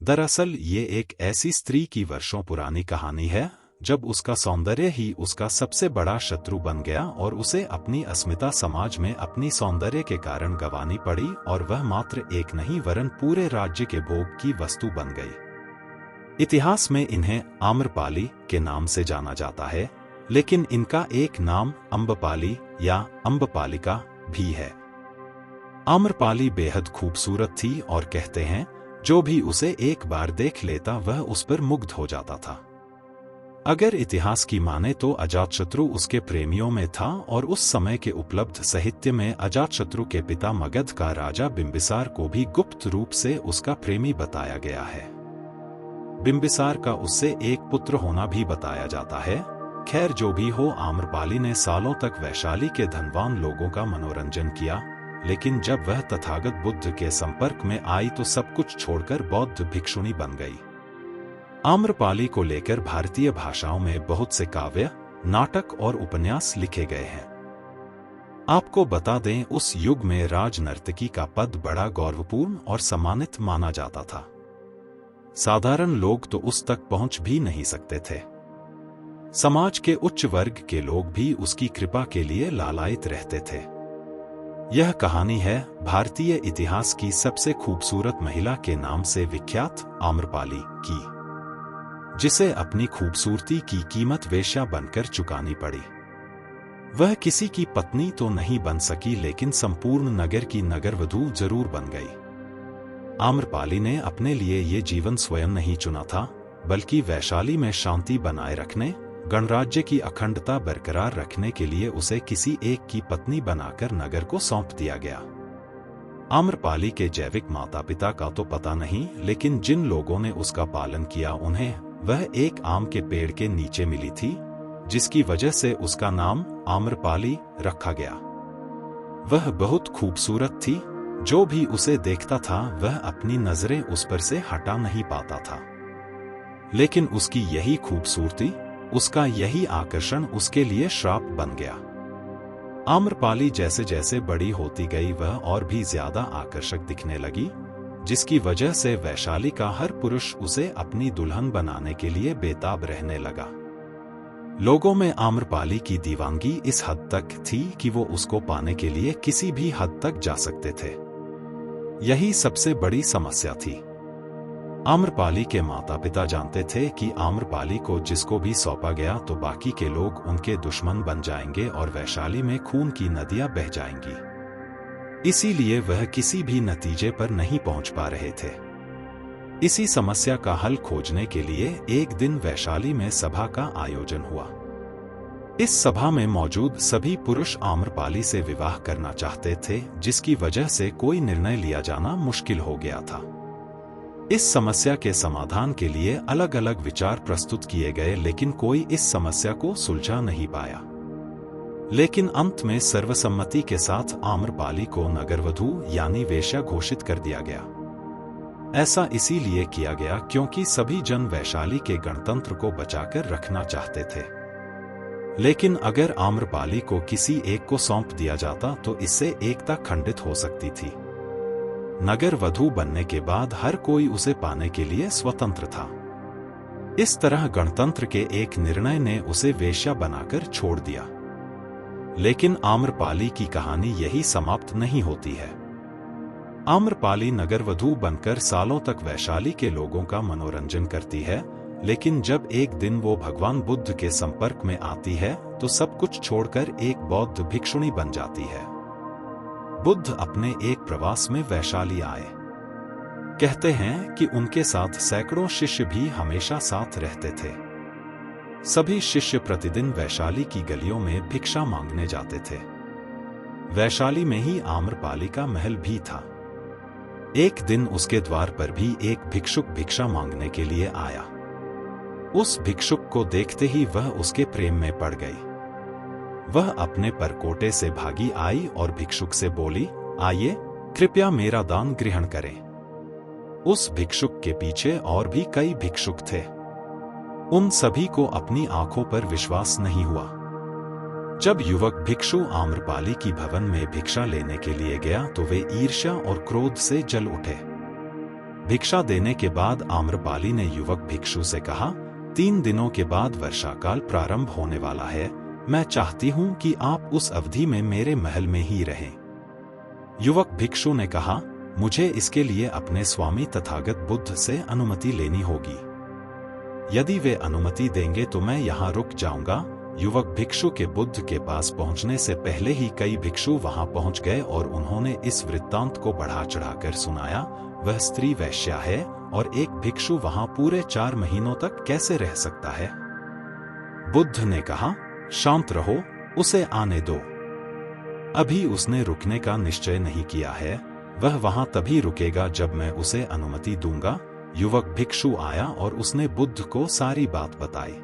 दरअसल ये एक ऐसी स्त्री की वर्षों पुरानी कहानी है जब उसका सौंदर्य ही उसका सबसे बड़ा शत्रु बन गया और उसे अपनी अस्मिता समाज में अपनी सौंदर्य के कारण गंवानी पड़ी और वह मात्र एक नहीं वरन पूरे राज्य के भोग की वस्तु बन गई। इतिहास में इन्हें आम्रपाली के नाम से जाना जाता है, लेकिन इनका एक नाम अम्बपाली या अम्बपालिका भी है। आम्रपाली बेहद खूबसूरत थी और कहते हैं जो भी उसे एक बार देख लेता वह उस पर मुग्ध हो जाता था। अगर इतिहास की माने तो अजातशत्रु उसके प्रेमियों में था और उस समय के उपलब्ध साहित्य में अजातशत्रु के पिता मगध का राजा बिंबिसार को भी गुप्त रूप से उसका प्रेमी बताया गया है। बिंबिसार का उससे एक पुत्र होना भी बताया जाता है। खैर जो भी हो, आम्रपाली ने सालों तक वैशाली के धनवान लोगों का मनोरंजन किया, लेकिन जब वह तथागत बुद्ध के संपर्क में आई तो सब कुछ छोड़कर बौद्ध भिक्षुणी बन गई। आम्रपाली को लेकर भारतीय भाषाओं में बहुत से काव्य, नाटक और उपन्यास लिखे गए हैं। आपको बता दें, उस युग में राजनर्तकी का पद बड़ा गौरवपूर्ण और सम्मानित माना जाता था। साधारण लोग तो उस तक पहुंच भी नहीं सकते थे। समाज के उच्च वर्ग के लोग भी उसकी कृपा के लिए लालायित रहते थे। यह कहानी है भारतीय इतिहास की सबसे खूबसूरत महिला के नाम से विख्यात आम्रपाली की, जिसे अपनी खूबसूरती की कीमत वेश्या बनकर चुकानी पड़ी। वह किसी की पत्नी तो नहीं बन सकी, लेकिन संपूर्ण नगर की नगरवधू जरूर बन गई। आम्रपाली ने अपने लिए ये जीवन स्वयं नहीं चुना था, बल्कि वैशाली में शांति बनाए रखने, गणराज्य की अखंडता बरकरार रखने के लिए उसे किसी एक की पत्नी बनाकर नगर को सौंप दिया गया। आम्रपाली के जैविक माता पिता का तो पता नहीं, लेकिन जिन लोगों ने उसका पालन किया उन्हें वह एक आम के पेड़ के नीचे मिली थी, जिसकी वजह से उसका नाम आम्रपाली रखा गया। वह बहुत खूबसूरत थी। जो भी उसे देखता था वह अपनी नजरें उस पर से हटा नहीं पाता था, लेकिन उसकी यही खूबसूरती, उसका यही आकर्षण उसके लिए श्राप बन गया। आम्रपाली जैसे जैसे बड़ी होती गई वह और भी ज्यादा आकर्षक दिखने लगी, जिसकी वजह से वैशाली का हर पुरुष उसे अपनी दुल्हन बनाने के लिए बेताब रहने लगा। लोगों में आम्रपाली की दीवानगी इस हद तक थी कि वो उसको पाने के लिए किसी भी हद तक जा सकते थे। यही सबसे बड़ी समस्या थी। आम्रपाली के माता पिता जानते थे कि आम्रपाली को जिसको भी सौंपा गया तो बाकी के लोग उनके दुश्मन बन जाएंगे और वैशाली में खून की नदियां बह जाएंगी। इसीलिए वह किसी भी नतीजे पर नहीं पहुंच पा रहे थे। इसी समस्या का हल खोजने के लिए एक दिन वैशाली में सभा का आयोजन हुआ। इस सभा में मौजूद सभी पुरुष आम्रपाली से विवाह करना चाहते थे, जिसकी वजह से कोई निर्णय लिया जाना मुश्किल हो गया था। इस समस्या के समाधान के लिए अलग अलग विचार प्रस्तुत किए गए, लेकिन कोई इस समस्या को सुलझा नहीं पाया। लेकिन अंत में सर्वसम्मति के साथ आम्रपाली को नगरवधू यानी वेश्या घोषित कर दिया गया। ऐसा इसीलिए किया गया क्योंकि सभी जन वैशाली के गणतंत्र को बचाकर रखना चाहते थे। लेकिन अगर आम्रपाली को किसी एक को सौंप दिया जाता तो इससे एकता खंडित हो सकती थी। नगर वधू बनने के बाद हर कोई उसे पाने के लिए स्वतंत्र था। इस तरह गणतंत्र के एक निर्णय ने उसे वेश्या बनाकर छोड़ दिया। लेकिन आम्रपाली की कहानी यही समाप्त नहीं होती है। आम्रपाली नगरवधू बनकर सालों तक वैशाली के लोगों का मनोरंजन करती है, लेकिन जब एक दिन वो भगवान बुद्ध के संपर्क में आती है तो सब कुछ छोड़कर एक बौद्ध भिक्षुणी बन जाती है। बुद्ध अपने एक प्रवास में वैशाली आए। कहते हैं कि उनके साथ सैकड़ों शिष्य भी हमेशा साथ रहते थे। सभी शिष्य प्रतिदिन वैशाली की गलियों में भिक्षा मांगने जाते थे। वैशाली में ही आम्रपाली का महल भी था। एक दिन उसके द्वार पर भी एक भिक्षुक भिक्षा मांगने के लिए आया। उस भिक्षुक को देखते ही वह उसके प्रेम में पड़ गई। वह अपने परकोटे से भागी आई और भिक्षुक से बोली, आइए, कृपया मेरा दान ग्रहण करें। उस भिक्षुक के पीछे और भी कई भिक्षुक थे। उन सभी को अपनी आंखों पर विश्वास नहीं हुआ। जब युवक भिक्षु आम्रपाली की भवन में भिक्षा लेने के लिए गया तो वे ईर्ष्या और क्रोध से जल उठे। भिक्षा देने के बाद आम्रपाली ने युवक भिक्षु से कहा, 3 दिनों के बाद वर्षाकाल प्रारंभ होने वाला है। मैं चाहती हूं कि आप उस अवधि में मेरे महल में ही रहें। युवक भिक्षु ने कहा, मुझे इसके लिए अपने स्वामी तथागत बुद्ध से अनुमति लेनी होगी। यदि वे अनुमति देंगे तो मैं यहाँ रुक जाऊंगा। युवक भिक्षु के बुद्ध के पास पहुंचने से पहले ही कई भिक्षु वहां पहुंच गए और उन्होंने इस वृत्तांत को बढ़ा चढ़ाकर सुनाया। वह स्त्री वैश्या है और एक भिक्षु वहां पूरे 4 महीनों तक कैसे रह सकता है? बुद्ध ने कहा, शांत रहो, उसे आने दो। अभी उसने रुकने का निश्चय नहीं किया है। वह वहां तभी रुकेगा जब मैं उसे अनुमति दूंगा। युवक भिक्षु आया और उसने बुद्ध को सारी बात बताई।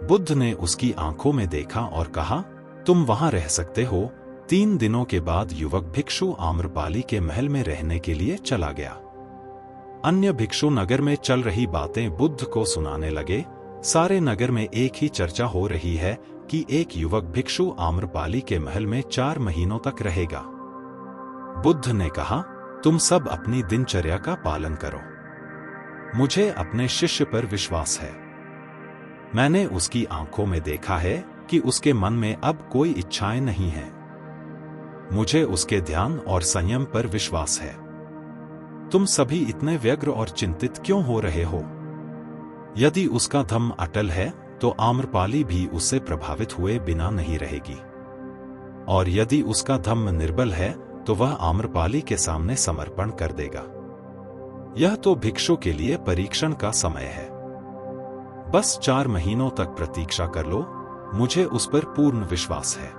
बुद्ध ने उसकी आंखों में देखा और कहा, तुम वहां रह सकते हो। 3 दिनों के बाद युवक भिक्षु आम्रपाली के महल में रहने के लिए चला गया। अन्य भिक्षु नगर में चल रही बातें बुद्ध को सुनाने लगे। सारे नगर में एक ही चर्चा हो रही है कि एक युवक भिक्षु आम्रपाली के महल में 4 महीनों तक रहेगा। बुद्ध ने कहा, तुम सब अपनी दिनचर्या का पालन करो। मुझे अपने शिष्य पर विश्वास है। मैंने उसकी आंखों में देखा है कि उसके मन में अब कोई इच्छाएं नहीं हैं। मुझे उसके ध्यान और संयम पर विश्वास है। तुम सभी इतने व्यग्र और चिंतित क्यों हो रहे हो? यदि उसका धम्म अटल है तो आम्रपाली भी उससे प्रभावित हुए बिना नहीं रहेगी, और यदि उसका धम्म निर्बल है तो वह आम्रपाली के सामने समर्पण कर देगा। यह तो भिक्षु के लिए परीक्षण का समय है। बस 4 महीनों तक प्रतीक्षा कर लो। मुझे उस पर पूर्ण विश्वास है।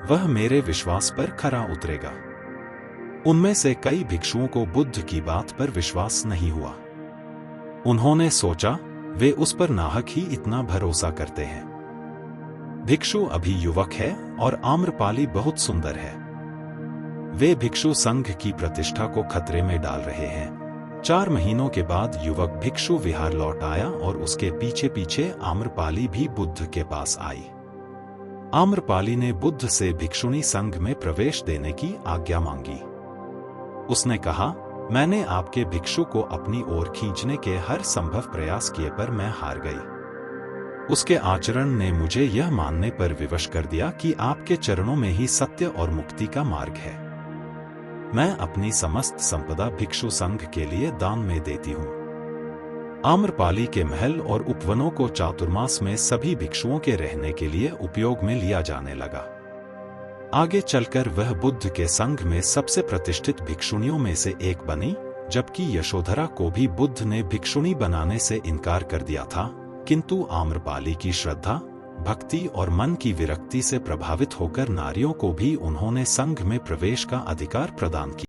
वह मेरे विश्वास पर खरा उतरेगा। उनमें से कई भिक्षुओं को बुद्ध की बात पर विश्वास नहीं हुआ। उन्होंने सोचा, वे उस पर नाहक ही इतना भरोसा करते हैं। भिक्षु अभी युवक है और आम्रपाली बहुत सुंदर है। वे भिक्षु संघ की प्रतिष्ठा को खतरे में डाल रहे हैं। 4 महीनों के बाद युवक भिक्षु विहार लौट आया और उसके पीछे पीछे आम्रपाली भी बुद्ध के पास आई। आम्रपाली ने बुद्ध से भिक्षुणी संघ में प्रवेश देने की आज्ञा मांगी। उसने कहा, मैंने आपके भिक्षु को अपनी ओर खींचने के हर संभव प्रयास किए पर मैं हार गई। उसके आचरण ने मुझे यह मानने पर विवश कर दिया कि आपके चरणों में ही सत्य और मुक्ति का मार्ग है। मैं अपनी समस्त संपदा भिक्षु संघ के लिए दान में देती हूँ। आम्रपाली के महल और उपवनों को चातुर्मास में सभी भिक्षुओं के रहने के लिए उपयोग में लिया जाने लगा। आगे चलकर वह बुद्ध के संघ में सबसे प्रतिष्ठित भिक्षुणियों में से एक बनी, जबकि यशोधरा को भी बुद्ध ने भिक्षुणी बनाने से इनकार कर दिया था। किंतु आम्रपाली की श्रद्धा, भक्ति और मन की विरक्ति से प्रभावित होकर नारियों को भी उन्होंने संघ में प्रवेश का अधिकार प्रदान किया।